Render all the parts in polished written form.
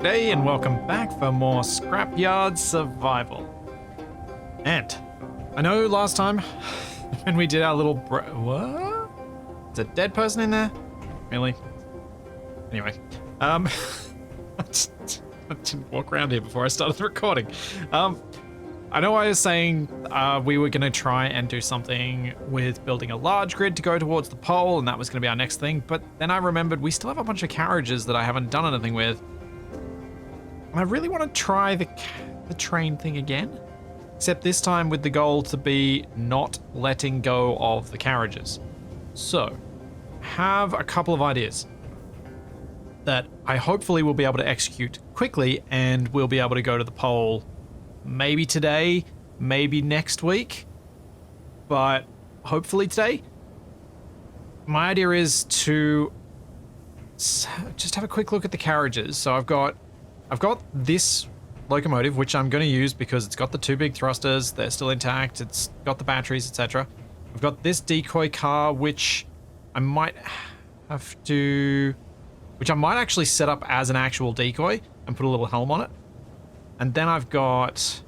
G'day and welcome back for more Scrapyard Survival. And I know last time when we did our little what? Is a dead person in there? Really? Anyway, I didn't walk around here before I started the recording. I know I was saying we were going to try and do something with building a large grid to go towards the pole, and that was going to be our next thing, but then I remembered we still have a bunch of carriages that I haven't done anything with. And I really want to try the train thing again, except this time with the goal to be not letting go of the carriages. So, have a couple of ideas that I hopefully will be able to execute quickly, and we'll be able to go to the pole maybe today, maybe next week, but hopefully today. My idea is to just have a quick look at the carriages. So I've got this locomotive, which I'm going to use because it's got the two big thrusters, they're still intact, it's got the batteries, etc. I've got this decoy car, which I might actually set up as an actual decoy and put a little helm on it. And then I've got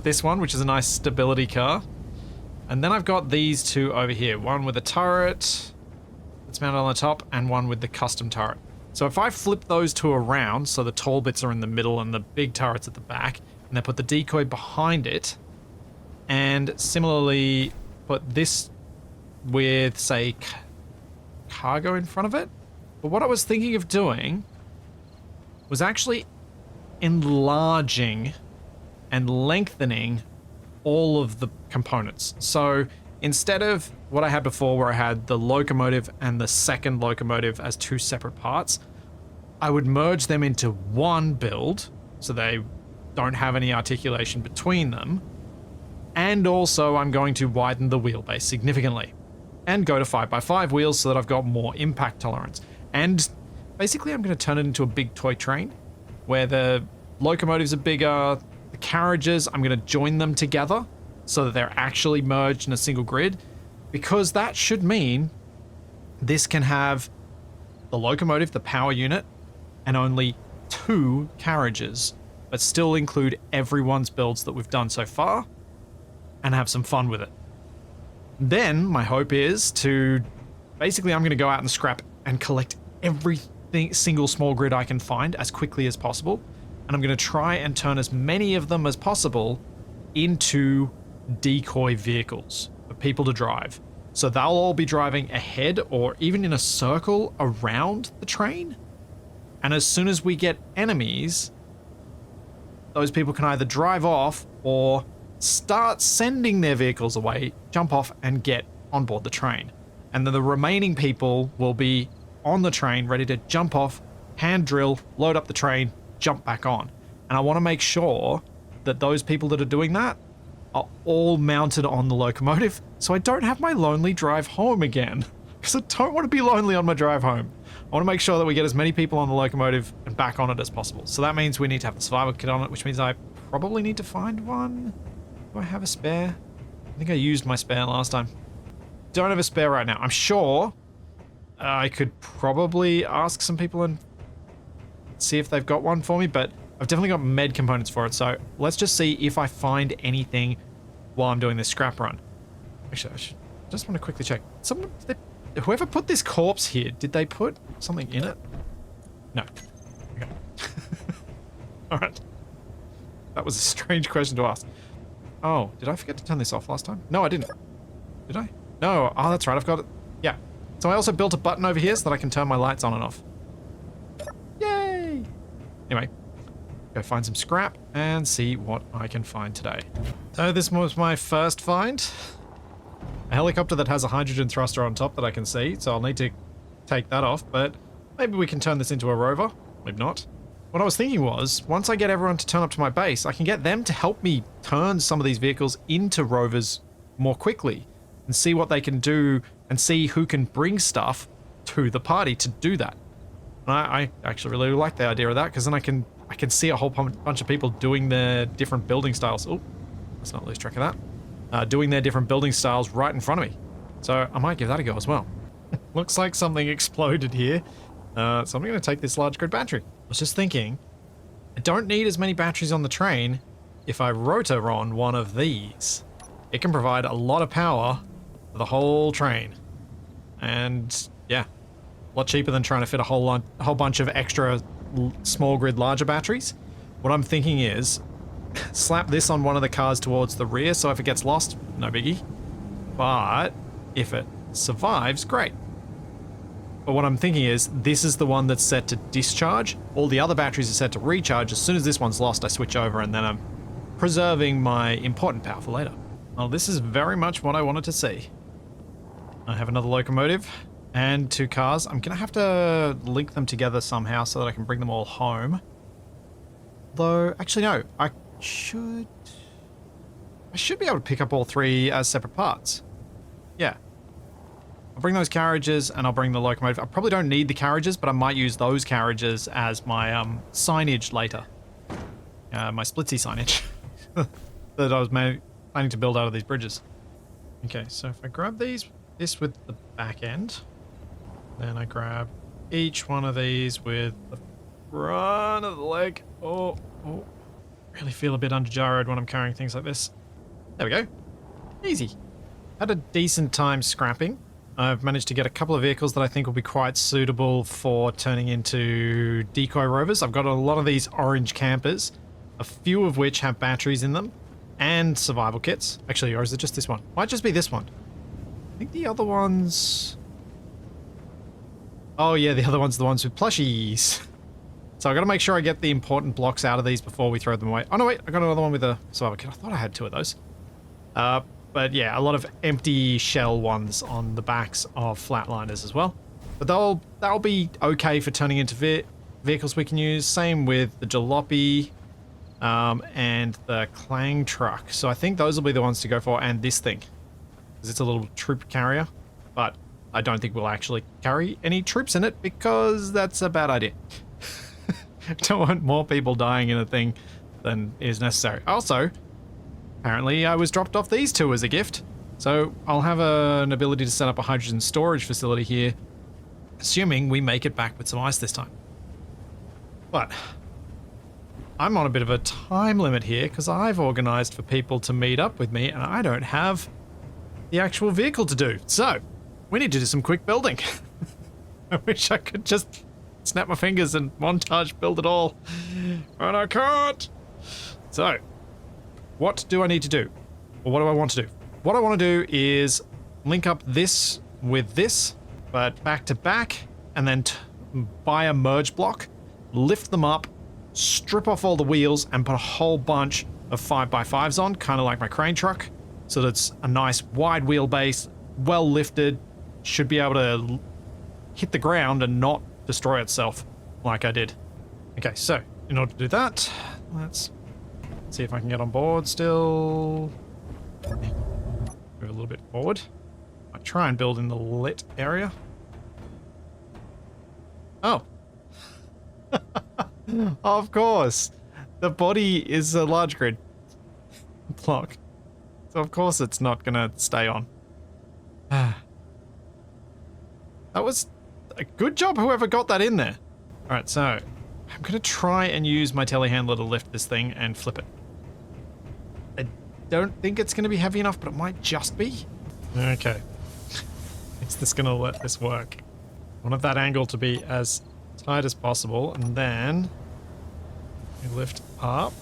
this one, which is a nice stability car. And then I've got these two over here, one with a turret that's mounted on the top and one with the custom turret. So if I flip those two around, so the tall bits are in the middle and the big turret's at the back, and then put the decoy behind it, and similarly put this with, say, cargo in front of it. But what I was thinking of doing was actually enlarging and lengthening all of the components. So instead of what I had before, where I had the locomotive and the second locomotive as two separate parts, I would merge them into one build so they don't have any articulation between them. And also I'm going to widen the wheelbase significantly and go to 5x5 wheels so that I've got more impact tolerance. And basically I'm going to turn it into a big toy train where the locomotives are bigger, the carriages, I'm going to join them together so that they're actually merged in a single grid, because that should mean this can have the locomotive, the power unit, and only 2 carriages, but still include everyone's builds that we've done so far and have some fun with it. Then my hope is to basically I'm going to go out and scrap and collect everything, single small grid I can find as quickly as possible, and I'm going to try and turn as many of them as possible into decoy vehicles for people to drive. So they'll all be driving ahead or even in a circle around the train. And as soon as we get enemies, those people can either drive off or start sending their vehicles away, jump off and get on board the train. And then the remaining people will be on the train, ready to jump off, hand drill, load up the train, jump back on. And I want to make sure that those people that are doing that are all mounted on the locomotive, so I don't have my lonely drive home again. Because I don't want to be lonely on my drive home. I want to make sure that we get as many people on the locomotive and back on it as possible. So that means we need to have the survival kit on it, which means I probably need to find one. Do I have a spare? I think I used my spare last time. Don't have a spare right now. I'm sure I could probably ask some people and see if they've got one for me, but I've definitely got med components for it, so let's just see if I find anything while I'm doing this scrap run. Actually, I just want to quickly check. Whoever put this corpse here, did they put something in it? No. Okay. Alright. That was a strange question to ask. Oh, did I forget to turn this off last time? No, I didn't. Did I? No. Oh, that's right. I've got it. Yeah. So I also built a button over here so that I can turn my lights on and off. Yay! Anyway. Go find some scrap and see what I can find today. So this was my first find. A helicopter that has a hydrogen thruster on top that I can see, so I'll need to take that off, but maybe we can turn this into a rover. Maybe not. What I was thinking was, once I get everyone to turn up to my base, I can get them to help me turn some of these vehicles into rovers more quickly and see what they can do and see who can bring stuff to the party to do that. And I actually really like the idea of that, because then I can see a whole bunch of people doing their different building styles. Oh, let's not lose track of that. Doing their different building styles right in front of me. So I might give that a go as well. Looks like something exploded here. So I'm going to take this large grid battery. I was just thinking, I don't need as many batteries on the train if I rotor on one of these. It can provide a lot of power for the whole train. And yeah, a lot cheaper than trying to fit a whole bunch of extra small grid larger batteries. What I'm thinking is slap this on one of the cars towards the rear, so if it gets lost, no biggie. But if it survives, great. But what I'm thinking is this is the one that's set to discharge. All the other batteries are set to recharge. As soon as this one's lost, I switch over, and then I'm preserving my important power for later. Well, this is very much what I wanted to see. I have another locomotive and 2 cars. I'm going to have to link them together somehow so that I can bring them all home. Though, actually no, I should be able to pick up all 3 as separate parts. Yeah. I'll bring those carriages and I'll bring the locomotive. I probably don't need the carriages, but I might use those carriages as my signage later. My splitsy signage that I was planning to build out of these bridges. Okay, so if I grab this with the back end, then I grab each one of these with the front of the leg. Oh. Really feel a bit under-gyroed when I'm carrying things like this. There we go. Easy. Had a decent time scrapping. I've managed to get a couple of vehicles that I think will be quite suitable for turning into decoy rovers. I've got a lot of these orange campers, a few of which have batteries in them, and survival kits. Actually, or is it just this one? Might just be this one. I think the other ones... Oh yeah, the other one's the ones with plushies. So I've got to make sure I get the important blocks out of these before we throw them away. Oh no, wait, I got another one with a survival kit. I thought I had 2 of those. But yeah, a lot of empty shell ones on the backs of flatliners as well. But that'll be okay for turning into vehicles we can use. Same with the jalopy and the clang truck. So I think those will be the ones to go for, and this thing. Because it's a little troop carrier. But I don't think we'll actually carry any troops in it because that's a bad idea. Don't want more people dying in a thing than is necessary. Also, apparently I was dropped off these 2 as a gift. So I'll have an ability to set up a hydrogen storage facility here, assuming we make it back with some ice this time. But I'm on a bit of a time limit here because I've organized for people to meet up with me and I don't have the actual vehicle to do. So we need to do some quick building. I wish I could just snap my fingers and montage build it all, and I can't. So, what do I need to do? Or what do I want to do? What I want to do is link up this with this, but back to back, and then buy a merge block, lift them up, strip off all the wheels, and put a whole bunch of 5x5s on, kind of like my crane truck, so that it's a nice wide wheelbase, well lifted, should be able to hit the ground and not destroy itself like I did. Okay, so in order to do that, let's see if I can get on board still. Move a little bit forward. I try and build in the lit area. Oh. Of course. The body is a large grid block. So of course it's not gonna stay on. That was a good job whoever got that in there. Alright, so I'm gonna try and use my telehandler to lift this thing and flip it. I don't think it's gonna be heavy enough, but it might just be. Okay. Is this gonna let this work? I wanted that angle to be as tight as possible, and then we lift up.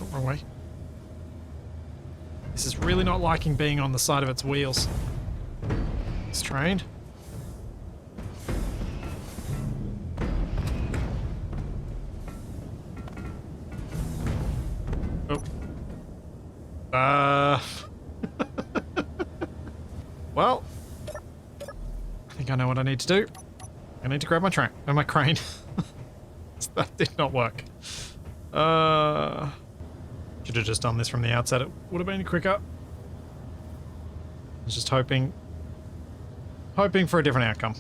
Oh, wrong way. This is really not liking being on the side of its wheels. It's trained. Oh. Well, I think I know what I need to do. I need to grab my crane. That did not work. Should have just done this from the outset. It would have been quicker. I was just hoping for a different outcome.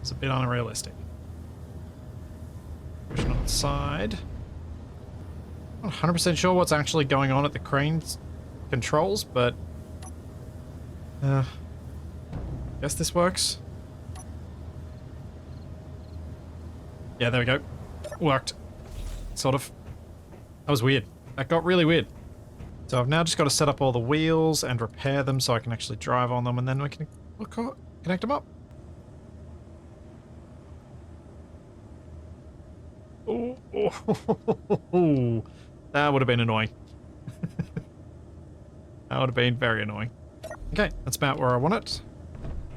It's a bit unrealistic. Pushing on the side. Not 100% sure what's actually going on at the crane's controls, but guess this works. Yeah, there we go. Worked. Sort of. That was weird. That got really weird. So I've now just got to set up all the wheels and repair them so I can actually drive on them, and then we can connect them up. Oh, that would have been annoying. That would have been very annoying. Okay, that's about where I want it,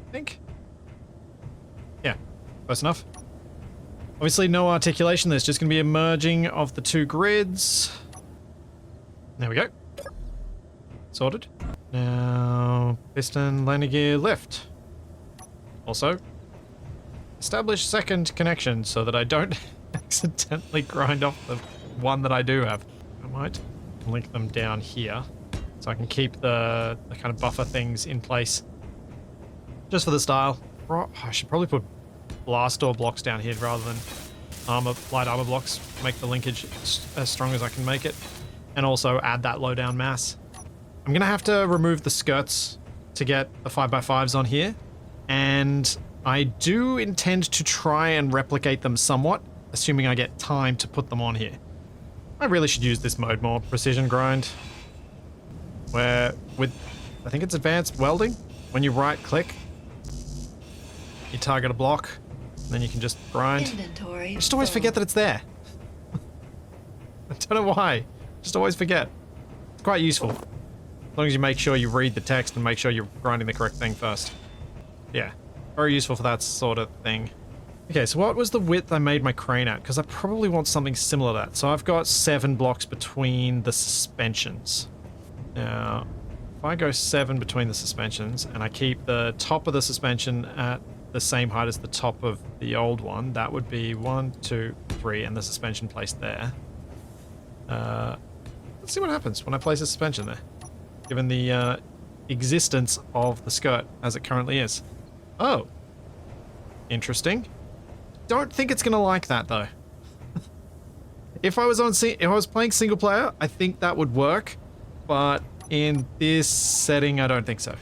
I think. Yeah, close enough. Obviously no articulation, there's just going to be a merging of the two grids. There we go. Sorted. Now, piston, landing gear, lift. Also, establish second connection so that I don't accidentally grind off the one that I do have. I might link them down here so I can keep the kind of buffer things in place. Just for the style. I should probably put blast door blocks down here rather than light armor blocks. Make the linkage as strong as I can make it. And also add that low down mass. I'm going to have to remove the skirts to get the 5x5s on here. And I do intend to try and replicate them somewhat, assuming I get time to put them on here. I really should use this mode more. Precision grind. Where with, I think it's advanced welding. When you right click, you target a block, and then you can just grind. Inventory. I just always forget that it's there. I don't know why. Just always forget. It's quite useful. As long as you make sure you read the text and make sure you're grinding the correct thing first. Yeah, very useful for that sort of thing. Okay, so what was the width I made my crane at? Because I probably want something similar to that. So I've got 7 blocks between the suspensions. Now, if I go 7 between the suspensions and I keep the top of the suspension at the same height as the top of the old one, that would be 1, 2, 3, and the suspension placed there. Let's see what happens when I place a suspension there, given the existence of the skirt as it currently is. Oh, interesting. Don't think it's gonna like that though. If I was playing single player, I think that would work, but in this setting, I don't think so.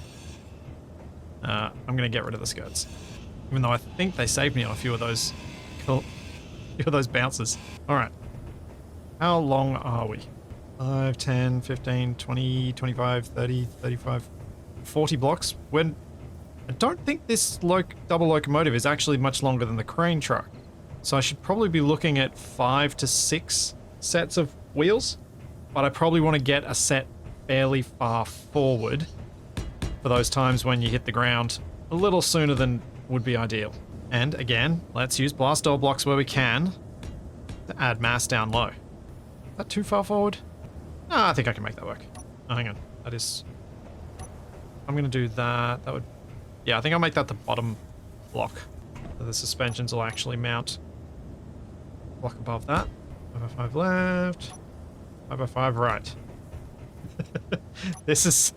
I'm gonna get rid of the skirts, even though I think they saved me on a few of those bounces. All right, how long are we? 5, 10, 15, 20, 25, 30, 35, 40 blocks. When I don't think this double locomotive is actually much longer than the crane truck. So I should probably be looking at 5 to 6 sets of wheels, but I probably want to get a set fairly far forward for those times when you hit the ground a little sooner than would be ideal. And again, let's use blast door blocks where we can to add mass down low. Is that too far forward? No, I think I can make that work. Oh, hang on. That is... I'm going to do that. That would... Yeah, I think I'll make that the bottom block. So the suspensions will actually mount block above that. 5x5 left. 5x5 right. This is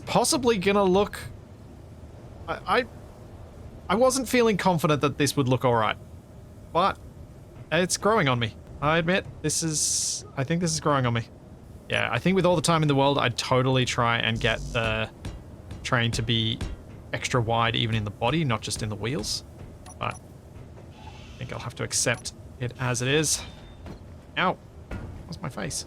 possibly going to look... I wasn't feeling confident that this would look alright. But it's growing on me. I admit, I think this is growing on me. Yeah, I think with all the time in the world, I'd totally try and get the train to be extra wide even in the body, not just in the wheels. But I think I'll have to accept it as it is. Ow. What's my face?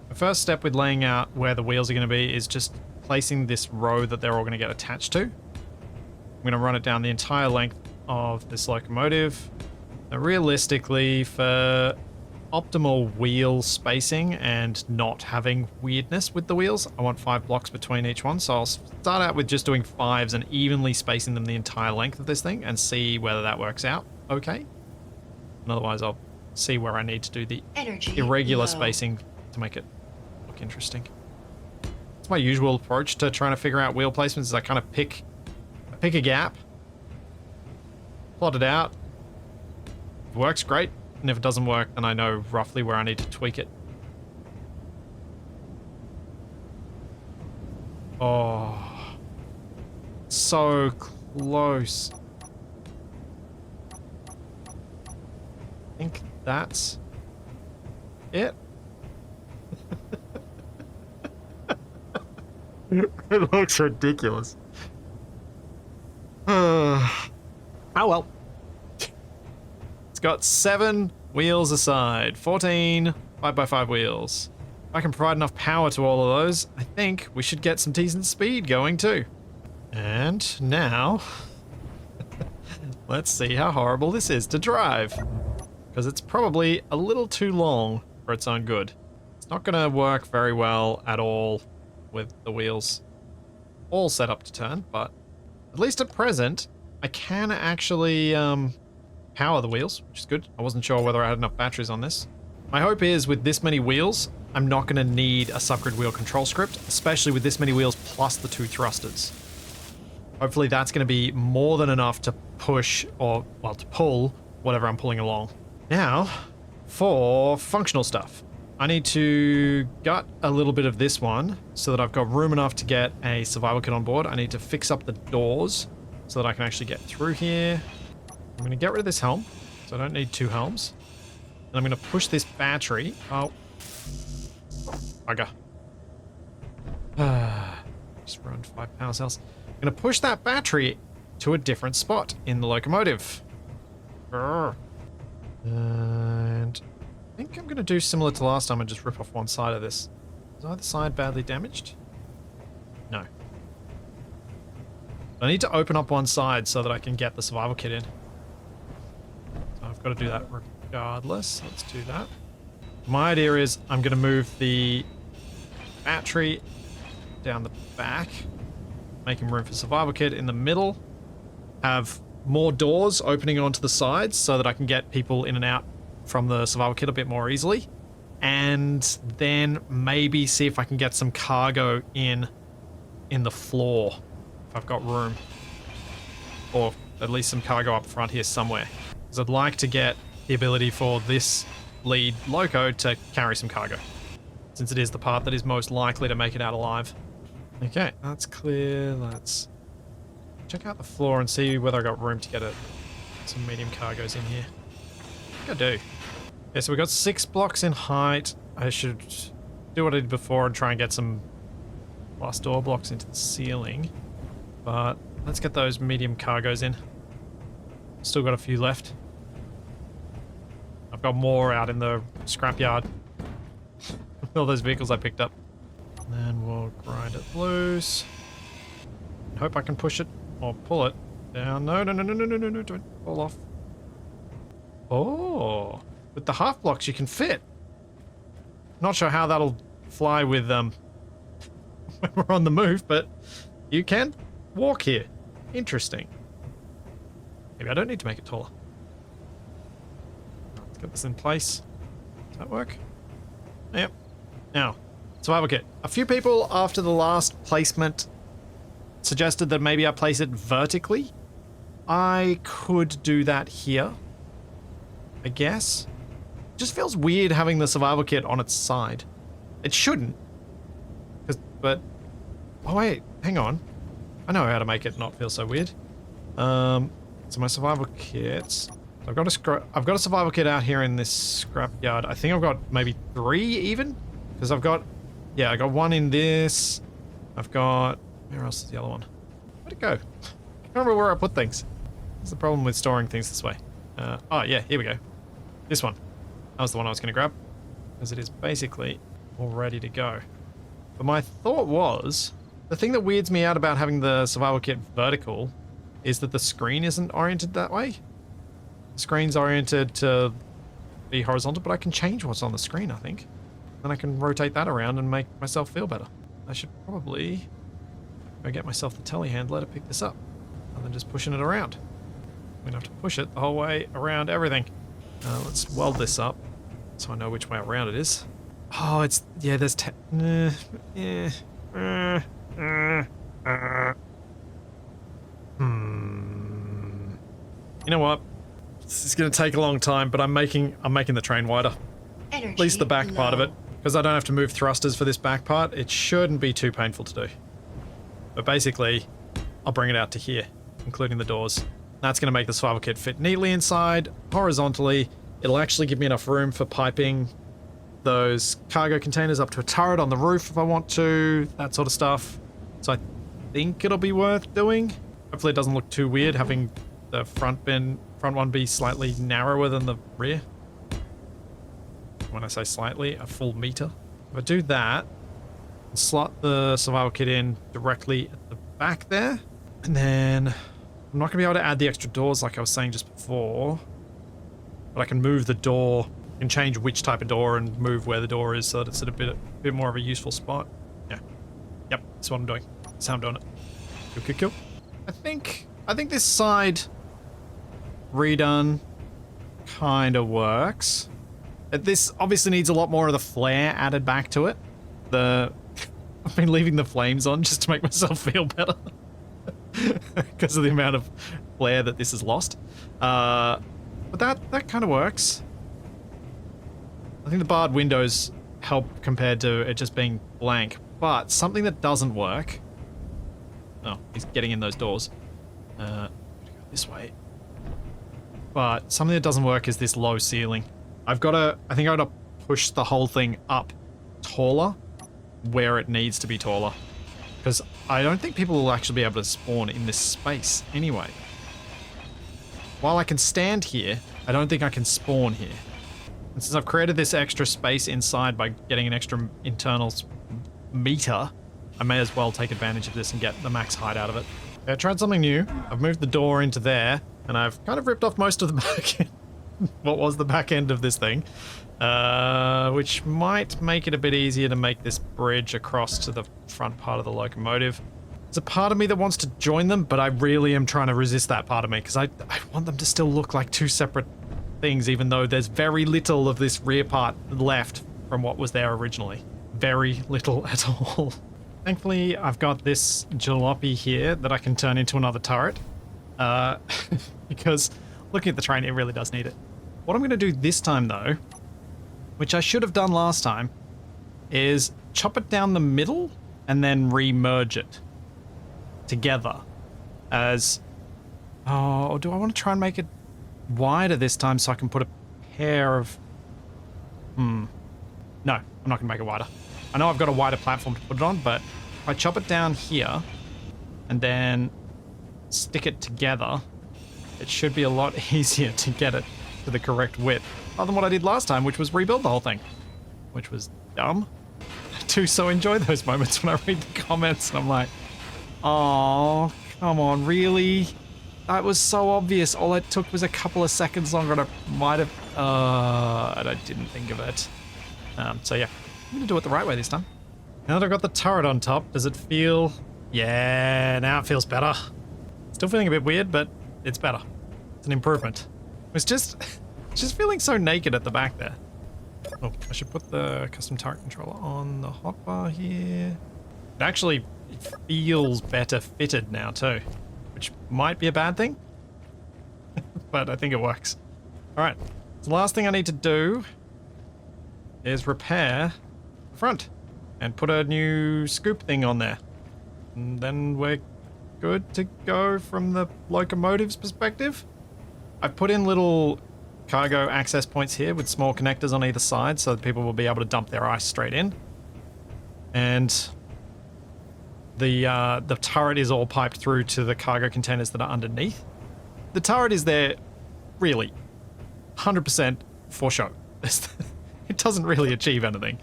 The first step with laying out where the wheels are going to be is just placing this row that they're all going to get attached to. I'm going to run it down the entire length of this locomotive. Now, realistically, for optimal wheel spacing and not having weirdness with the wheels, I want 5 blocks between each one. So I'll start out with just doing 5s and evenly spacing them the entire length of this thing and see whether that works out okay. And otherwise I'll see where I need to do the irregular spacing to make it look interesting. It's my usual approach to trying to figure out wheel placements is I kind of pick a gap, plot it out. If it works, great. And if it doesn't work, then I know roughly where I need to tweak it. Oh, so close. I think that's it. It looks ridiculous. Oh well. got 7 wheels aside. 14 5x5 wheels. If I can provide enough power to all of those, I think we should get some decent speed going too. And now, let's see how horrible this is to drive. Because it's probably a little too long for its own good. It's not going to work very well at all with the wheels all set up to turn, but at least at present, I can actually power the wheels, which is good. I wasn't sure whether I had enough batteries on this. My hope is with this many wheels, I'm not going to need a subgrid wheel control script, especially with this many wheels plus the 2 thrusters. Hopefully that's going to be more than enough to push or, well, to pull whatever I'm pulling along. Now, for functional stuff. I need to gut a little bit of this one so that I've got room enough to get a survival kit on board. I need to fix up the doors so that I can actually get through here. I'm going to get rid of this helm, so I don't need 2 helms. And I'm going to push this battery. Oh. Bugger. Just ruined 5 power cells. I'm going to push that battery to a different spot in the locomotive. And I think I'm going to do similar to last time and just rip off one side of this. Is either side badly damaged? No. I need to open up one side so that I can get the survival kit in. So I've got to do that regardless. Let's do that. My idea is I'm going to move the battery down the back, making room for survival kit in the middle, have more doors opening onto the sides so that I can get people in and out from the survival kit a bit more easily, and then maybe see if I can get some cargo in the floor if I've got room, or at least some cargo up front here somewhere, because I'd like to get the ability for this lead loco to carry some cargo, since it is the part that is most likely to make it out alive. Okay, that's clear. Let's check out the floor and see whether I got room to get some medium cargoes in here. I think I do. Okay, so we got 6 blocks in height. I should do what I did before and try and get some glass door blocks into the ceiling. But let's get those medium cargoes in. Still got a few left. I've got more out in the scrapyard. All those vehicles I picked up. And then we'll grind it loose. Hope I can push it or pull it down. No, don't fall off. Oh, with the half blocks you can fit. Not sure how that'll fly with when we're on the move, but you can walk here. Interesting. Maybe I don't need to make it taller. Let's get this in place. Does that work? Yep. Now, survival kit. A few people after the last placement suggested that maybe I place it vertically. I could do that here, I guess. It just feels weird having the survival kit on its side. It shouldn't. But oh wait, hang on. I know how to make it not feel so weird. So my survival kits. I've got a survival kit out here in this scrapyard. I think I've got maybe 3 even, because I got 1 in this. I've got, where else is the other one? Where'd it go? I can't remember where I put things. That's the problem with storing things this way. Oh yeah, here we go. This one. That was the one I was going to grab, because it is basically all ready to go. But my thought was, the thing that weirds me out about having the survival kit vertical is that the screen isn't oriented that way. The screen's oriented to be horizontal, but I can change what's on the screen, I think. Then I can rotate that around and make myself feel better. I should probably go get myself the telehandler to pick this up, rather than just pushing it around. I'm gonna have to push it the whole way around everything. Let's weld this up so I know which way around it is. Oh, it's, yeah, there's You know what? This is going to take a long time, but I'm making the train wider. At least the back part of it, because I don't have to move thrusters for this back part. It shouldn't be too painful to do. But basically, I'll bring it out to here, including the doors. That's going to make the survival kit fit neatly inside, horizontally. It'll actually give me enough room for piping those cargo containers up to a turret on the roof if I want to, that sort of stuff. So I think it'll be worth doing. Hopefully it doesn't look too weird having the front one be slightly narrower than the rear. When I say slightly, a full meter. If I do that, I'll slot the survival kit in directly at the back there. And then I'm not going to be able to add the extra doors like I was saying just before. But I can move the door, and change which type of door and move where the door is so that it's at a bit more of a useful spot. Yeah. Yep, that's what I'm doing. That's how I'm doing it. Cool. I think this side redone kind of works. This obviously needs a lot more of the flare added back to it. I've been leaving the flames on just to make myself feel better. Because of the amount of flare that this has lost. But that kind of works. I think the barred windows help compared to it just being blank. But something that doesn't work... Oh, he's getting in those doors. Gotta go this way. But something that doesn't work is this low ceiling. I think I gotta push the whole thing up taller where it needs to be taller. Because I don't think people will actually be able to spawn in this space anyway. While I can stand here, I don't think I can spawn here. And since I've created this extra space inside by getting an extra internal meter, I may as well take advantage of this and get the max height out of it. I tried something new. I've moved the door into there, and I've kind of ripped off most of the back end. What was the back end of this thing, which might make it a bit easier to make this bridge across to the front part of the locomotive. There's a part of me that wants to join them, but I really am trying to resist that part of me because I want them to still look like two separate things, even though there's very little of this rear part left from what was there originally. Very little at all. Thankfully, I've got this jalopy here that I can turn into another turret, because looking at the train, it really does need it. What I'm going to do this time, though, which I should have done last time, is chop it down the middle and then re-merge it together as... Oh, or do I want to try and make it wider this time so I can put a pair of... No, I'm not going to make it wider. I know I've got a wider platform to put it on, but if I chop it down here and then stick it together, it should be a lot easier to get it to the correct width, other than what I did last time, which was rebuild the whole thing, which was dumb. I do so enjoy those moments when I read the comments and I'm like, oh, come on, really? That was so obvious. All it took was a couple of seconds longer and I might have... and I didn't think of it. So yeah, I'm gonna do it the right way this time. Now that I've got the turret on top, does it feel... Yeah, now it feels better. Still feeling a bit weird, but it's better. It's an improvement. It's just feeling so naked at the back there. Oh, I should put the custom turret controller on the hotbar here. It actually feels better fitted now too, which might be a bad thing, but I think it works. All right, so the last thing I need to do is repair the front and put a new scoop thing on there. And then we're good to go from the locomotive's perspective. I've put in little cargo access points here with small connectors on either side so that people will be able to dump their ice straight in. And the turret is all piped through to the cargo containers that are underneath. The turret is there really 100% for show. It doesn't really achieve anything,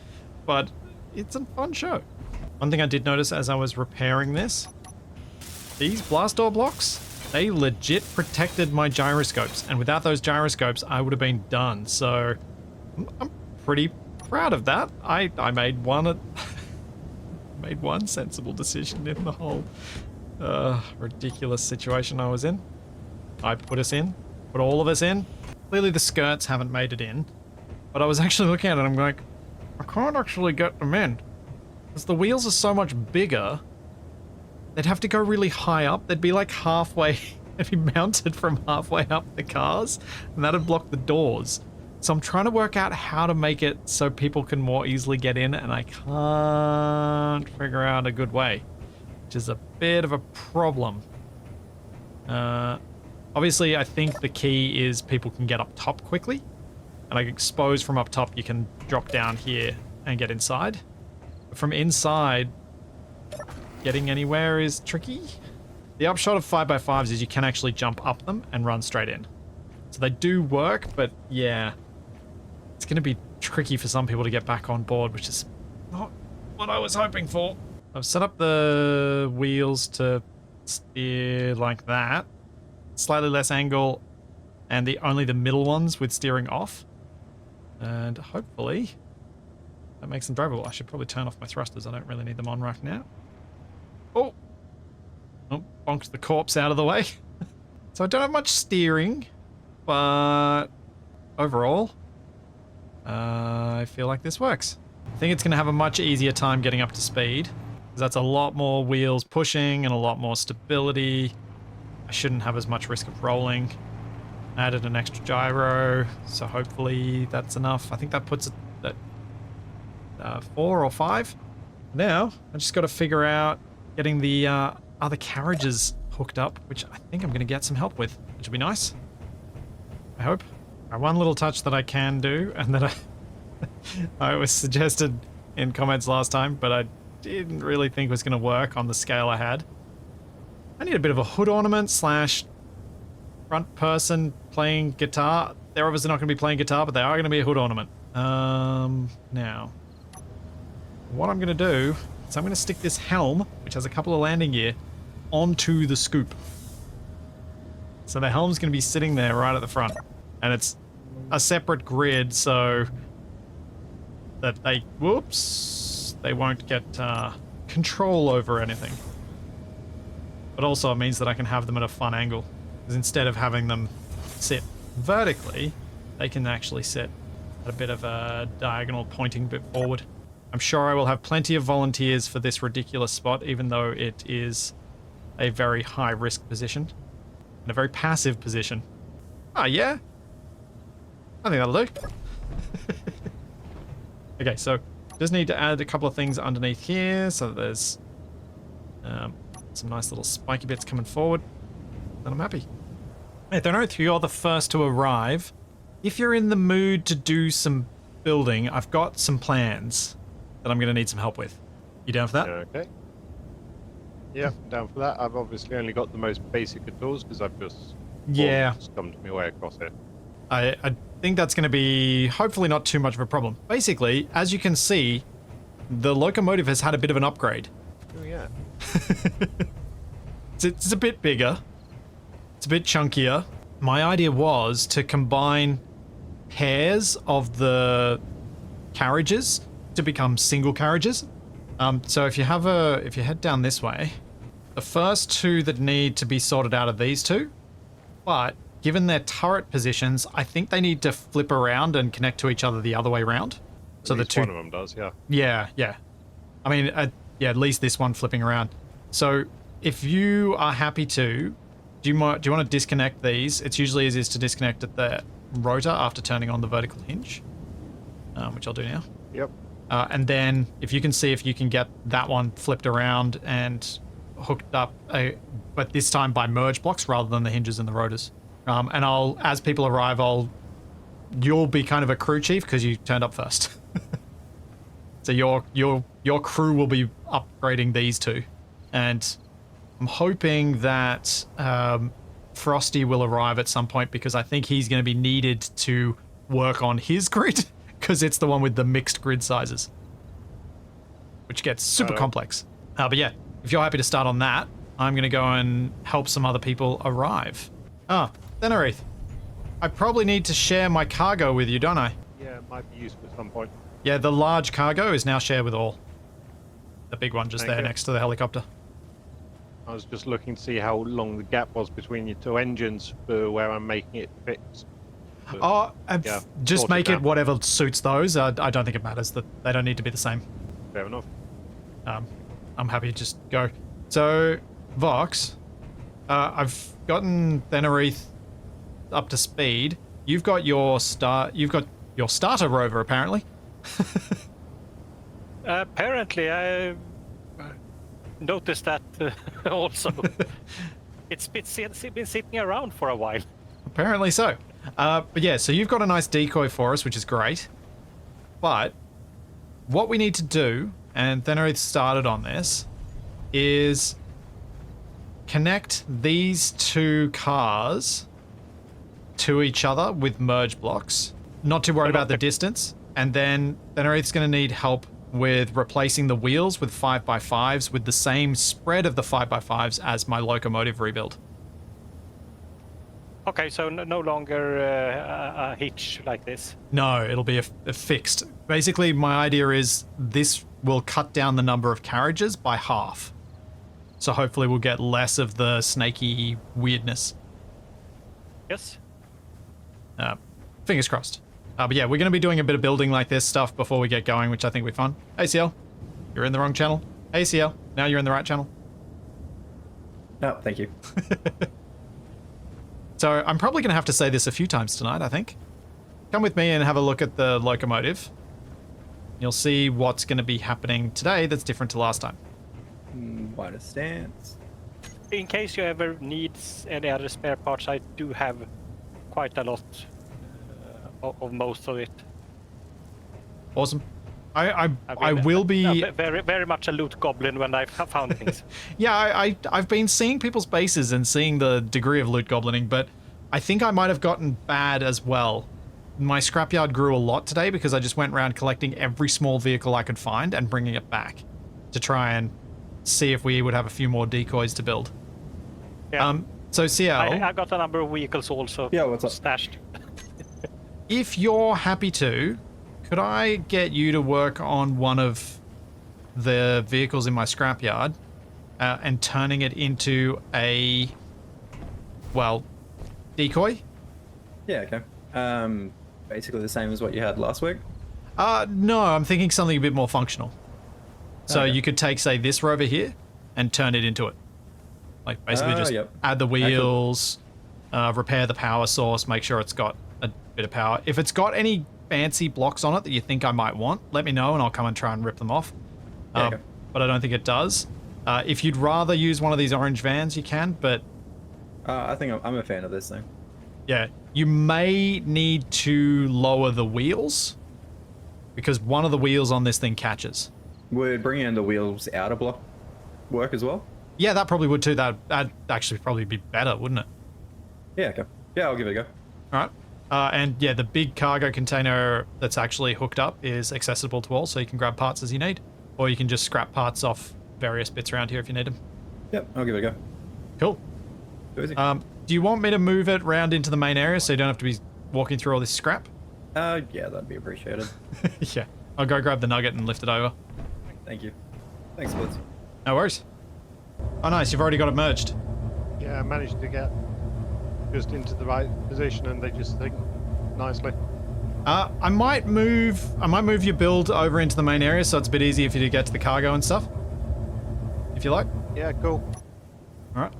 but it's a fun show. One thing I did notice as I was repairing this, these blast door blocks, they legit protected my gyroscopes, and without those gyroscopes, I would have been done. So I'm pretty proud of that. I made one made one sensible decision in the whole ridiculous situation I was in. I put us in, put all of us in. Clearly the skirts haven't made it in, but I was actually looking at it and I'm like, I can't actually get them in. Because the wheels are so much bigger, they'd have to go really high up. They'd be like halfway, they'd be mounted from halfway up the cars, and that'd block the doors. So I'm trying to work out how to make it so people can more easily get in, and I can't figure out a good way, which is a bit of a problem. Obviously, I think the key is people can get up top quickly, and I suppose from up top you can drop down here and get inside. But from inside, getting anywhere is tricky. The upshot of 5x5s is you can actually jump up them and run straight in. So they do work, but yeah. It's going to be tricky for some people to get back on board, which is not what I was hoping for. I've set up the wheels to steer like that. Slightly less angle, and only the middle ones with steering off. And hopefully that makes them drivable. I should probably turn off my thrusters. I don't really need them on right now. Oh, bonked the corpse out of the way. So I don't have much steering, but overall, I feel like this works. I think it's going to have a much easier time getting up to speed, because that's a lot more wheels pushing and a lot more stability. I shouldn't have as much risk of rolling. Added an extra gyro, so hopefully that's enough. I think that puts it at 4 or 5. Now, I just got to figure out getting the other carriages hooked up, which I think I'm going to get some help with, which will be nice. I hope. One little touch that I can do, and that I was suggested in comments last time, but I didn't really think was going to work on the scale I had. I need a bit of a hood ornament slash front person playing guitar. They're obviously not going to be playing guitar, but they are going to be a hood ornament. Now, what I'm going to do is I'm going to stick this helm, which has a couple of landing gear, onto the scoop. So the helm's going to be sitting there right at the front. And it's a separate grid so that they won't get control over anything. But also it means that I can have them at a fun angle. Because instead of having them sit vertically, they can actually sit at a bit of a diagonal pointing bit forward. I'm sure I will have plenty of volunteers for this ridiculous spot, even though it is a very high risk position. And a very passive position. Oh yeah? I think that'll do. Okay, so just need to add a couple of things underneath here so that there's some nice little spiky bits coming forward. Then I'm happy. Hey, Thanos, you're the first to arrive. If you're in the mood to do some building, I've got some plans that I'm going to need some help with. You down for that? Okay. Yeah, down for that. I've obviously only got the most basic of tools because I've just scummed my way across it. I think that's going to be hopefully not too much of a problem. Basically, as you can see, the locomotive has had a bit of an upgrade. Oh yeah. It's a bit bigger. It's a bit chunkier. My idea was to combine pairs of the carriages to become single carriages. So if you head down this way, the first two that need to be sorted out are these two, but given their turret positions, I think they need to flip around and connect to each other the other way around. So the two, one of them does, yeah. Yeah. I mean, at least this one flipping around. So if you are happy to, do you want to disconnect these? It's usually easiest to disconnect at the rotor after turning on the vertical hinge, which I'll do now. Yep. And then if you can see if you can get that one flipped around and hooked up, but this time by merge blocks rather than the hinges and the rotors. And as people arrive, you'll be kind of a crew chief because you turned up first. So your crew will be upgrading these two, and I'm hoping that Frosty will arrive at some point because I think he's going to be needed to work on his grid because it's the one with the mixed grid sizes, which gets super complex. But yeah, if you're happy to start on that, I'm going to go and help some other people arrive. Thenarith, I probably need to share my cargo with you, don't I? Yeah, it might be useful at some point. Yeah, the large cargo is now shared with all. The big one just Thank you. next to the helicopter. I was just looking to see how long the gap was between your two engines for where I'm making it fit. Just make it whatever suits those. I don't think it matters. That they don't need to be the same. Fair enough. I'm happy to just go. So, Vox, I've gotten Thenarith up to speed. You've got your starter rover apparently. Apparently, I noticed that also. It's been sitting around for a while. Apparently so. But yeah, so you've got a nice decoy for us, which is great. But what we need to do, and Thenarith started on this, is connect these two cars to each other with merge blocks. Not too worried about the distance. And then Teneriffe's going to need help with replacing the wheels with 5x5s with the same spread of the 5x5s as my locomotive rebuild. Okay, so no longer a hitch like this. No, it'll be a fixed. Basically, my idea is this will cut down the number of carriages by half. So hopefully we'll get less of the snaky weirdness. Yes. Fingers crossed. But yeah, we're going to be doing a bit of building like this stuff before we get going, which I think will be fun. ACL, you're in the wrong channel. ACL, now you're in the right channel. No, thank you. So I'm probably going to have to say this a few times tonight, I think. Come with me and have a look at the locomotive. You'll see what's going to be happening today that's different to last time. Wider stance. In case you ever need any other spare parts, I do have quite a lot of most of it. Awesome. I will be very, very much a loot goblin when I found things. Yeah, I've been seeing people's bases and seeing the degree of loot goblining, but I think I might have gotten bad as well. My scrapyard grew a lot today because I just went around collecting every small vehicle I could find and bringing it back to try and see if we would have a few more decoys to build. Yeah. So CL, I got a number of vehicles also. Yeah, what's up? Stashed. if you're happy to, could I get you to work on one of the vehicles in my scrapyard and turning it into a, well, decoy? Yeah, okay. Basically the same as what you had last week. No, I'm thinking something a bit more functional. So Okay. you could take, say, this rover here and turn it into it. Like, basically just yep. add the wheels, repair the power source, make sure it's got a bit of power. If it's got any fancy blocks on it that you think I might want, let me know and I'll come and try and rip them off. Yeah, okay. But I don't think it does. If you'd rather use one of these orange vans, you can, but I think I'm a fan of this thing. yeah, you may need to lower the wheels because one of the wheels on this thing catches. Would bringing in the wheels out of block work as well? Yeah, that probably would too. That'd actually probably be better, wouldn't it? Yeah, okay. Yeah, I'll give it a go. All right. And yeah, the big cargo container that's actually hooked up is accessible to all, so you can grab parts as you need, or you can just scrap parts off various bits around here if you need them. Yep, I'll give it a go. Cool. Too easy. Do you want me to move it round into the main area so you don't have to be walking through all this scrap? Yeah, that'd be appreciated. Yeah. I'll go grab the nugget and lift it over. Thank you. Thanks, Blitz. No worries. Oh, nice. You've already got it merged. Yeah, I managed to get just into the right position and they just think nicely. I might move your build over into the main area so it's a bit easier for you to get to the cargo and stuff. If you like. Yeah, cool. All right.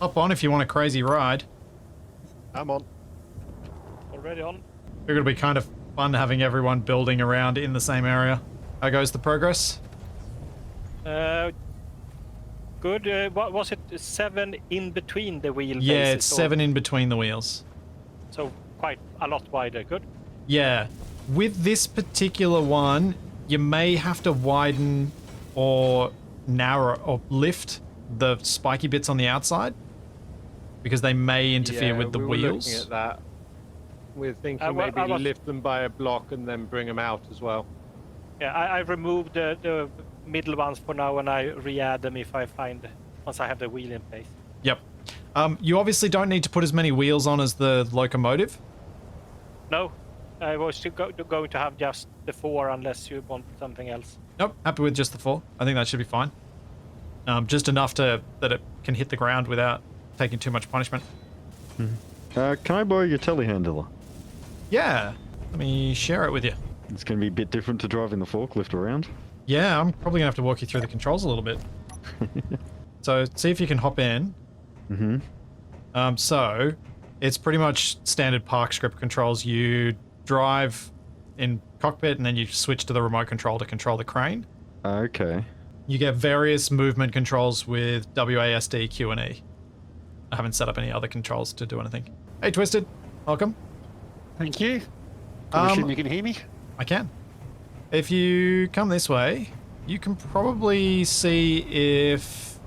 Hop on if you want a crazy ride. I'm on. Already on. Figured it'd be kind of fun having everyone building around in the same area. How goes the progress? Good. What was it? 7 in between the wheel Yeah, bases, it's 7 in between the wheels. So quite a lot wider. Good. Yeah. With this particular one, you may have to widen or narrow or lift the spiky bits on the outside because they may interfere with the we wheels. Were looking at that. We're thinking well, maybe I was- lift them by a block and then bring them out as well. Yeah, I removed the middle ones for now, and I re-add them if I find once I have the wheel in place. Yep. You obviously don't need to put as many wheels on as the locomotive. No, I was still going to have just the 4 unless you want something else. Nope, happy with just the 4. I think that should be fine. Just enough that it can hit the ground without taking too much punishment. Can I borrow your telehandler? Yeah, let me share it with you. It's going to be a bit different to driving the forklift around. Yeah, I'm probably going to have to walk you through the controls a little bit. So, see if you can hop in. Mm-hmm. So, it's pretty much standard park script controls. You drive in cockpit and then you switch to the remote control to control the crane. Okay. You get various movement controls with WASD, Q, and E. I haven't set up any other controls to do anything. Hey, Twisted. Welcome. Thank you. I assume you can hear me? I can. If you come this way, you can probably see if...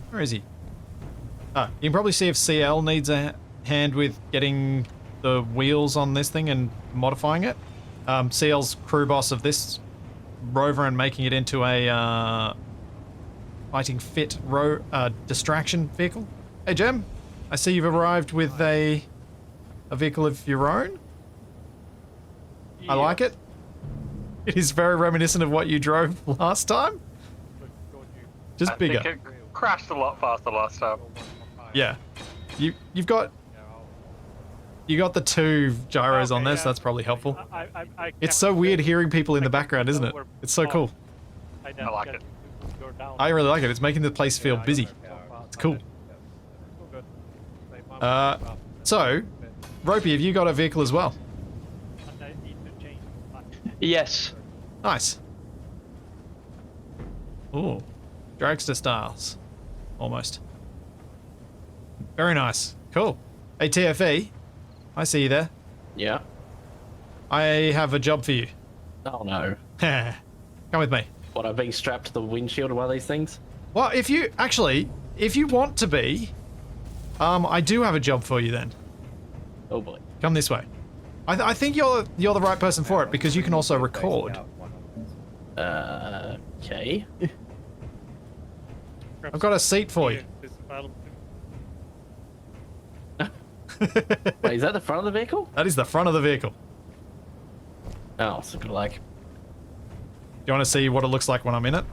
Where is he? You can probably see if CL needs a hand with getting the wheels on this thing and modifying it. CL's crew boss of this rover and making it into a fighting fit distraction vehicle. Hey, Jem, I see you've arrived with a vehicle of your own. I like it. It is very reminiscent of what you drove last time. Just bigger. I think it crashed a lot faster last time. Yeah. You've got the 2 gyros on this. That's probably helpful. It's so weird hearing people in the background, isn't it? It's so cool. I like it. I really like it. It's making the place feel busy. It's cool. So, Ropey, have you got a vehicle as well? Yes. Nice. Ooh. Dragster styles. Almost. Very nice. Cool. Hey, TFE. I see you there. Yeah. I have a job for you. Oh no. Come with me. What, I'm being strapped to the windshield of one of these things? Well, if you want to be, I do have a job for you then. Oh boy. Come this way. I think you're the right person for it because you can also record. Okay. I've got a seat for you. Wait, is that the front of the vehicle? That is the front of the vehicle. Oh, so good like. Do you want to see what it looks like when I'm in it?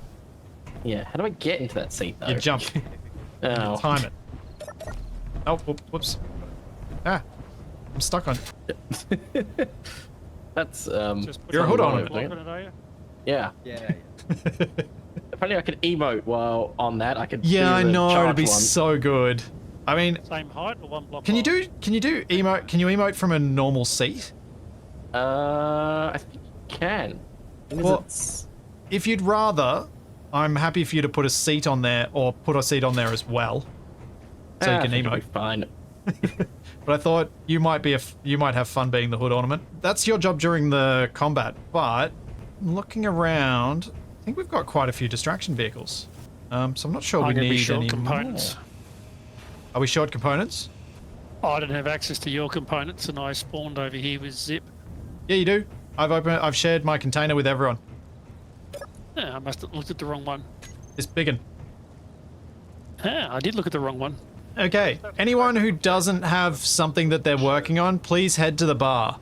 Yeah, how do I get into that seat though? You jump. Oh. Time it. Oh, whoops. Ah, I'm stuck on. That's You're a hood on it. Yeah. Yeah. If only I could emote while on that. I could. Yeah, I do the know. It'd charge be one. so good. I mean, Same height or one block? can you do emote? Can you emote from a normal seat? I think you can. Well, if you'd rather, I'm happy for you to put a seat on there or put a seat on there as well, so you can emote. Fine. But I thought you might have fun being the hood ornament. That's your job during the combat. But looking around, I think we've got quite a few distraction vehicles. So I'm not sure we need any components. more. Are we short components? I didn't have access to your components, and I spawned over here with Zip. Yeah, you do. I've shared my container with everyone. Yeah, I must have looked at the wrong one. This biggin. Yeah, I did look at the wrong one. Okay, anyone who doesn't have something that they're working on, please head to the bar.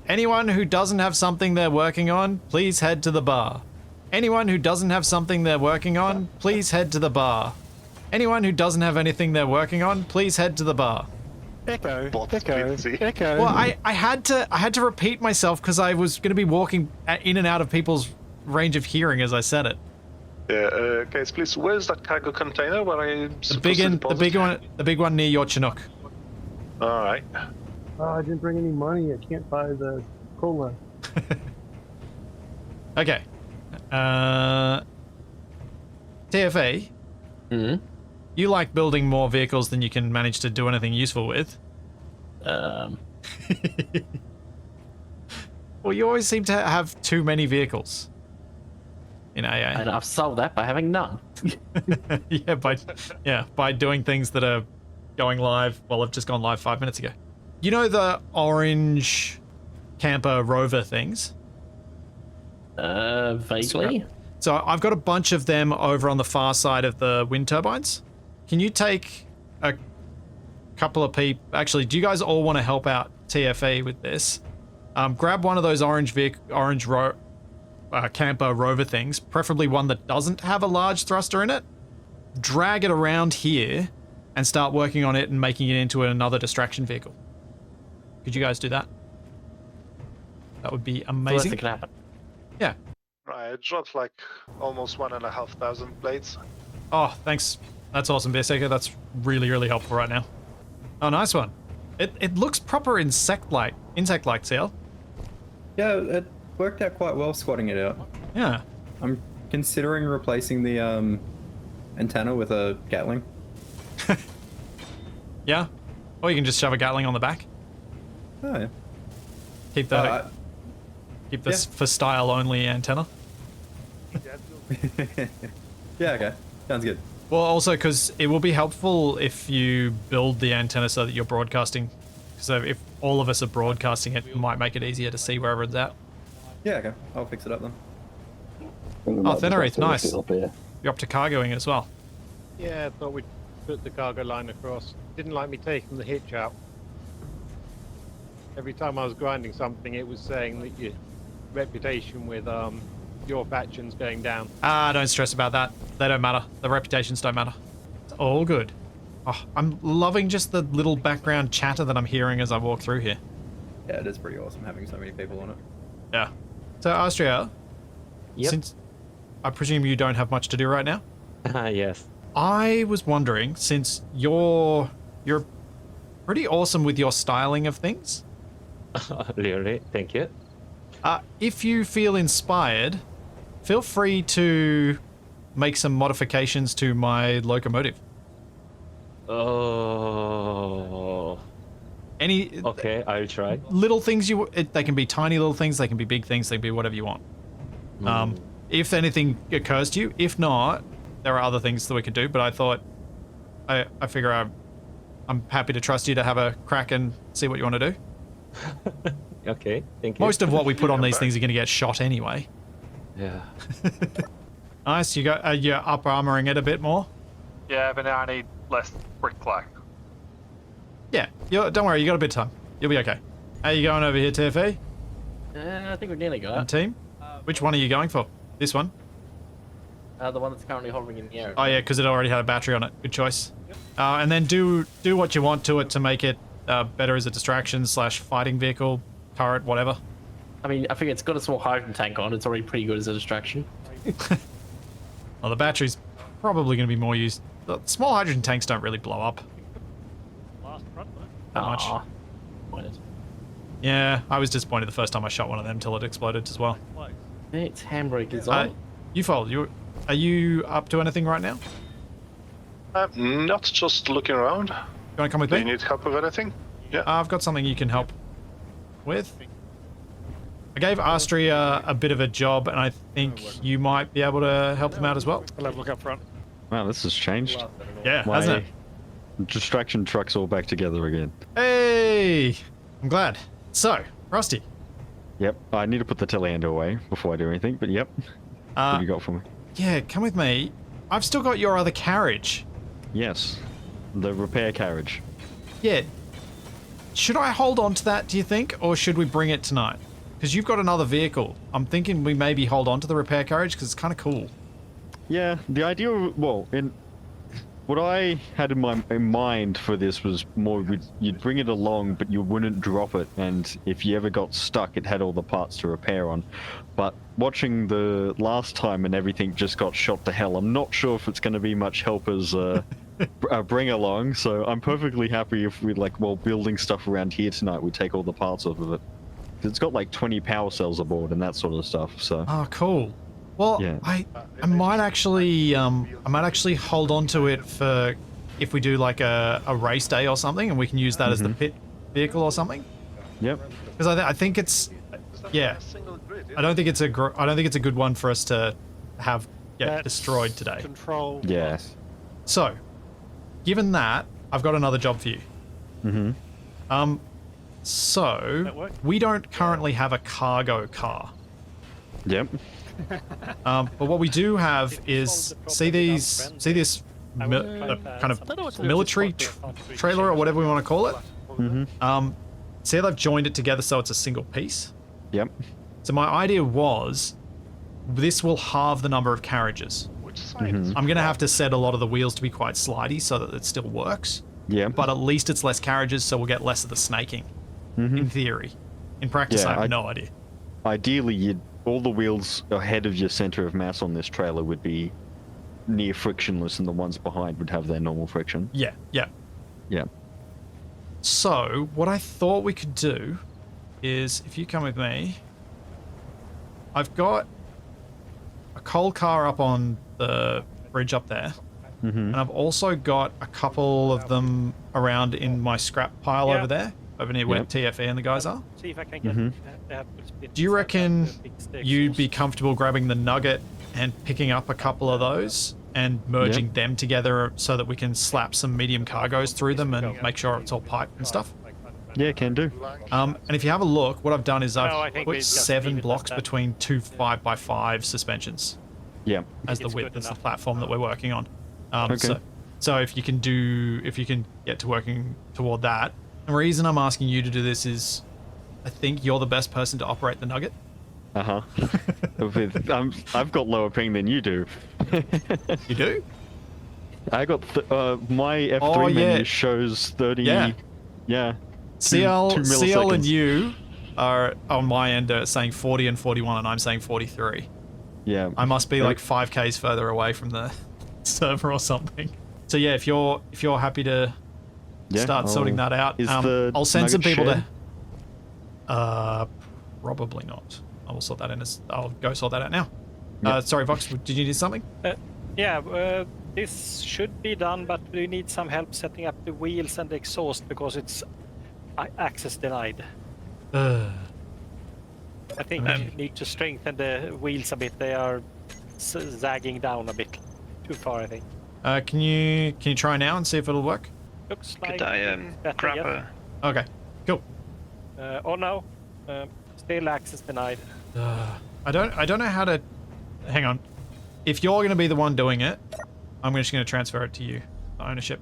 Anyone who doesn't have something they're working on, please head to the bar. Anyone who doesn't have something they're working on, please head to the bar. Anyone who doesn't have anything they're working on, please head to the bar. Echo. Bot Echo. busy. Echo. Well, I had to repeat myself because I was going to be walking in and out of people's range of hearing as I said it. Yeah, guys, please, where's that cargo container where I'm The big one near your Chinook. Alright. Oh, I didn't bring any money. I can't buy the cola. Okay. TFA. Hmm. You like building more vehicles than you can manage to do anything useful with. Well, you always seem to have too many vehicles in AA. And I've solved that by having none. by doing things that are going live. Well, I've just gone live 5 minutes ago. You know the orange camper rover things? Vaguely. So I've got a bunch of them over on the far side of the wind turbines. Can you take a couple of people? Actually, do you guys all want to help out TFA with this? Grab one of those camper rover things, preferably one that doesn't have a large thruster in it. Drag it around here and start working on it and making it into another distraction vehicle. Could you guys do that? That would be amazing. That can happen. Yeah. Right, I dropped like almost 1,500 plates. Oh, thanks. That's awesome, Beerseeker. That's really, really helpful right now. Oh, nice one. It looks proper insect-like, CL. Yeah, it worked out quite well squatting it out. Yeah. I'm considering replacing the antenna with a Gatling. Yeah? Or you can just shove a Gatling on the back. Oh, yeah. Keep this for style only antenna. Yeah, okay. Sounds good. Well, also because it will be helpful if you build the antenna so that you're broadcasting. So if all of us are broadcasting it, it might make it easier to see wherever it's at. Yeah, okay. I'll fix it up then. Oh, Thenarith, nice. You're up to cargoing as well. Yeah, I thought we'd put the cargo line across. Didn't like me taking the hitch out. Every time I was grinding something, it was saying that your reputation with your faction's going down. Ah, don't stress about that. They don't matter. The reputations don't matter. It's all good. Oh, I'm loving just the little background chatter that I'm hearing as I walk through here. Yeah, it is pretty awesome having so many people on it. Yeah. So, Austria, Yep. since I presume you don't have much to do right now, Yes. I was wondering, since you're pretty awesome with your styling of things, Really? Thank you. if you feel inspired, feel free to make some modifications to my locomotive. Oh. Any Okay, I'll try. little things they can be tiny little things, they can be big things, they can be whatever you want. If anything occurs to you, if not, there are other things that we could do, but I thought I figure I'm happy to trust you to have a crack and see what you want to do. Okay, thank you. Most of what we put on these things are going to get shot anyway. Yeah. Nice, you're up armoring it a bit more. Yeah, but now I need less bricklayer. Yeah, don't worry, you got a bit of time. You'll be okay. How you going over here, TFE? I think we're nearly got And it. team? Which one are you going for? This one? The one that's currently hovering in the air. Oh yeah, because it already had a battery on it. Good choice. And then do what you want to it to make it better as a distraction / fighting vehicle, turret, whatever. I mean, I think it's got a small hydrogen tank on. It's already pretty good as a distraction. Well, the battery's probably going to be more used. The small hydrogen tanks don't really blow up Last front, though. that much. Aw. Disappointed. Yeah, I was disappointed the first time I shot one of them till it exploded as well. Close. Its handbrake is on. Are you up to anything right now? Not just looking around. You want to come with Do you me? need help with anything? Yeah. I've got something you can help with. I gave Astria a bit of a job, and I think you might be able to help them out as well. I'll have a look up front. Wow, this has changed. Yeah, hasn't it? Distraction truck's all back together again. Hey, I'm glad. So, Rusty, Yep, I need to put the telehandler away before I do anything, but yep. What have you got for me? yeah, come with me. I've still got your other carriage. Yes, the repair carriage. Yeah. Should I hold on to that, do you think, or should we bring it tonight? Because you've got another vehicle. I'm thinking we maybe hold on to the repair carriage because it's kind of cool. Yeah, the idea, well, what I had in mind for this was more you'd bring it along, but you wouldn't drop it, and if you ever got stuck, it had all the parts to repair on. But watching the last time and everything just got shot to hell, I'm not sure if it's going to be much help as a bring along, so I'm perfectly happy if we, like, while building stuff around here tonight, we take all the parts off of it. It's got like 20 power cells aboard and that sort of stuff, so... Oh, cool. Well, Yeah. I might actually hold on to it for if we do like a race day or something, and we can use that as the pit vehicle or something. Yep. Because I think it's, yeah. I don't think it's a good one for us to have get That's destroyed today. Control. Yeah. So, given that, I've got another job for you. Mm-hmm. So That work? we don't currently have a cargo car. Yep. But what we do have is this kind of military trailer or whatever we want to call it. Mm-hmm. See how they've joined it together so it's a single piece. Yep. So my idea was this will halve the number of carriages. Which side? I'm going to have to set a lot of the wheels to be quite slidey so that it still works. Yep. But at least it's less carriages, so we'll get less of the snaking. In theory. In practice, Yeah, I have I- no idea. Ideally, all the wheels ahead of your center of mass on this trailer would be near frictionless, and the ones behind would have their normal friction. Yeah, yeah. Yeah. So, what I thought we could do is, if you come with me, I've got a coal car up on the bridge up there, and I've also got a couple of them around in my scrap pile Yeah. over there, over near where Yep. TFE and the guys are. See if I can get Do you reckon you'd be comfortable grabbing the nugget and picking up a couple of those and merging them together so that we can slap some medium cargoes through them and make sure it's all piped and stuff. Yeah, can do. And if you have a look, what I've done is I I've think we put just 7 leave it as blocks that. between 2 5x5 suspensions Yeah. as the It's width good as the enough. platform that we're working on. Okay. So if you can get to working toward that. The reason I'm asking you to do this is I think you're the best person to operate the Nugget. Uh-huh. I've got lower ping than you do. You do? I got my F3 Oh, yeah. menu shows 30. Yeah. Yeah. CL 2 CL and milliseconds. you are on my end saying 40 and 41 and I'm saying 43. Yeah. I must be Right. like 5Ks further away from the server or something. So yeah, if you're happy to Yeah, start sorting that out, is the I'll send some nugget people shared? to. Probably not. I will sort that in. I'll go sort that out now. Yep. Sorry, Vox. Did you need something? Yeah, this should be done, but we need some help setting up the wheels and the exhaust because it's access denied. I think we need to strengthen the wheels a bit. They are zagging down a bit too far, I think. Can you try now and see if it'll work? Looks like Could I it's better, grab yeah. a... Okay. Cool. Oh no, still access denied. I don't know how to. Hang on. If you're going to be the one doing it, I'm just going to transfer it to you. The ownership.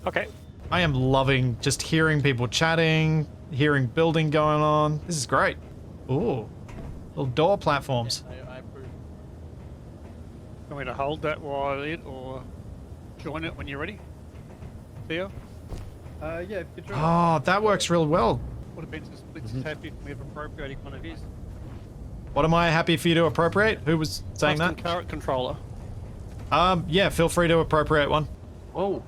Okay. I am loving just hearing people chatting, hearing building going on. This is great. Ooh. Little door platforms. Want me to hold that while it or join it when you're ready? Theo? Yeah, if you could join. Oh, that works real well. Would have been some splits happy for me of appropriating one of his. What am I happy for you to appropriate? Who was saying Custom that? current controller. Yeah, feel free to appropriate one. Whoa.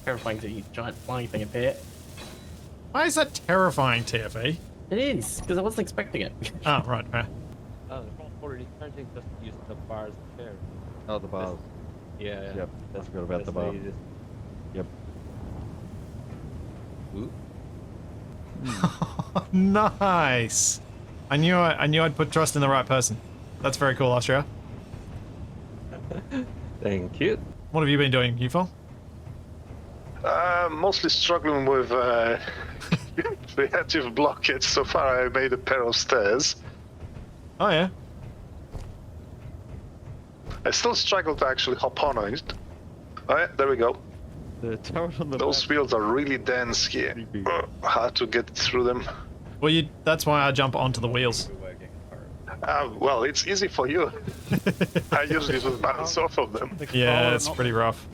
Terrifying to see a giant flying thing appear. Why is that terrifying, TFE? It is, because I wasn't expecting it. Oh, right. Already starting just use the bars there. Oh, the bars. Yeah. Yep. I forgot about the bar. Yep. Nice. I knew I'd put trust in the right person. That's very cool, Austria. Thank you. What have you been doing, UFO? Mostly struggling with creative blockage. So far, I made a pair of stairs. Oh yeah. I still struggle to actually hop on it. Alright, there we go. The turret on the Those back. wheels are really dense here. Creepy. Hard to get through them. Well, that's why I jump onto the wheels. Well, it's easy for you. I usually just bounce off of them. Yeah, it's pretty rough.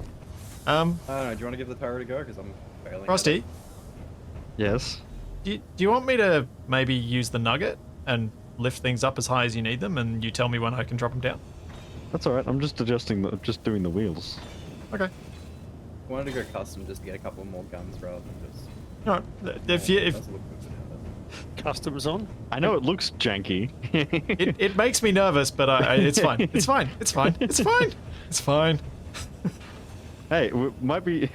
I don't know, do you want to give the tower a go? Because I'm failing. Rusty, Yes. do you want me to maybe use the nugget and lift things up as high as you need them, and you tell me when I can drop them down? That's alright. I'm just just doing the wheels. Okay. I wanted to go custom just to get a couple more guns rather than just... No, if It doesn't look good without Customs on. I know it looks janky. it makes me nervous, but it's fine. It's fine. It's fine. It's fine. It's fine. Hey, it might be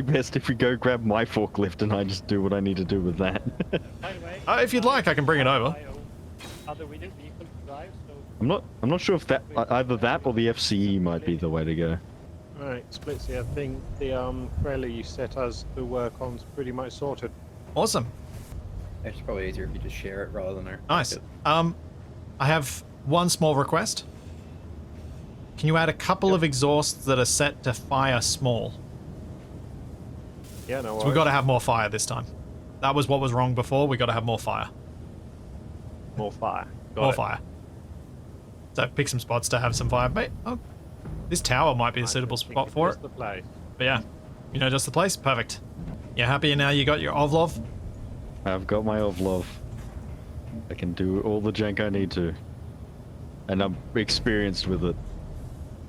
best if we go grab my forklift and I just do what I need to do with that. By the way, If you'd like, I can bring it over. Other wheeled vehicle to drive, so I'm not sure if that either that or the FCE might be the way to go. Right, Splitsy, I think the trailer you set us to work on is pretty much sorted. Awesome. It's probably easier if you just share it rather than... Nice. I have one small request. Can you add a couple of exhausts that are set to fire small? Yeah, no So we've got to have more fire this time. That was what was wrong before. We got to have more fire. more fire. Got More it. fire. So pick some spots to have some fire. Oh, this tower might be a suitable spot for it. That's the place. But yeah, you know just the place. Perfect. You happy now? You got your Ovlov? I've got my Ovlov. I can do all the jank I need to. And I'm experienced with it.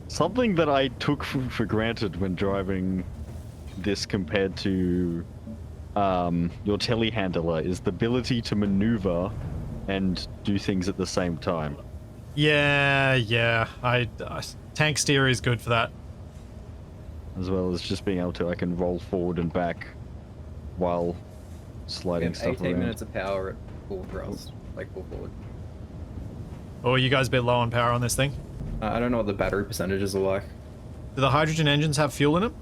Something that I took for granted when driving this compared to your telehandler is the ability to maneuver and do things at the same time. Yeah. Tank steer is good for that. As well as just being able to, I can roll forward and back while sliding We have stuff 18 around. minutes of power at full thrust, like full forward. Oh, you guys a bit low on power on this thing? I don't know what the battery percentages are like. Do the hydrogen engines have fuel in them?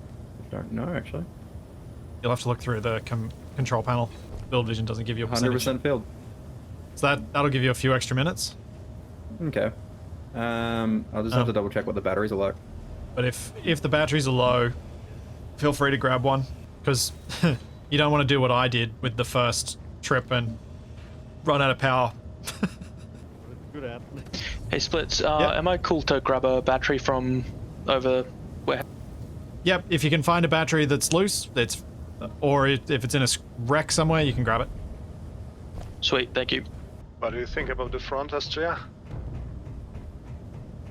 Don't know, actually. You'll have to look through the control panel. Build vision doesn't give you a percentage. 100% filled. So that'll give you a few extra minutes. Okay. I'll just have to double check what the batteries are like. But if the batteries are low, feel free to grab one, because you don't want to do what I did with the first trip and run out of power. Good app. Hey Splits, am I cool to grab a battery from over where? Yep, if you can find a battery that's loose, or if it's in a wreck somewhere, you can grab it. Sweet, thank you. What do you think about the front, Astria?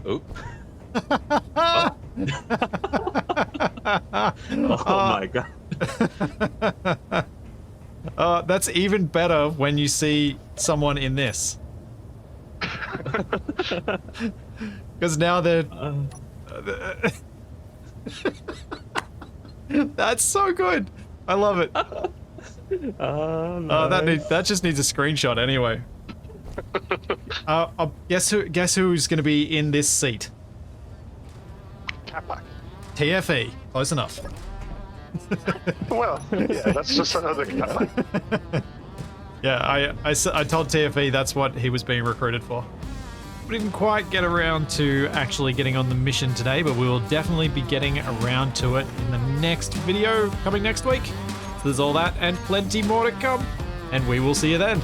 Oh. Oh my god. That's even better when you see someone in this. Because now they're... That's so good. I love it. Nice. That just needs a screenshot anyway. Guess who's going to be in this seat? Kappa. TFE. Close enough. Well, yeah, that's just another Kappa. Yeah, I told TFE that's what he was being recruited for. We didn't quite get around to actually getting on the mission today, but we will definitely be getting around to it in the next video coming next week. So there's all that and plenty more to come, and we will see you then.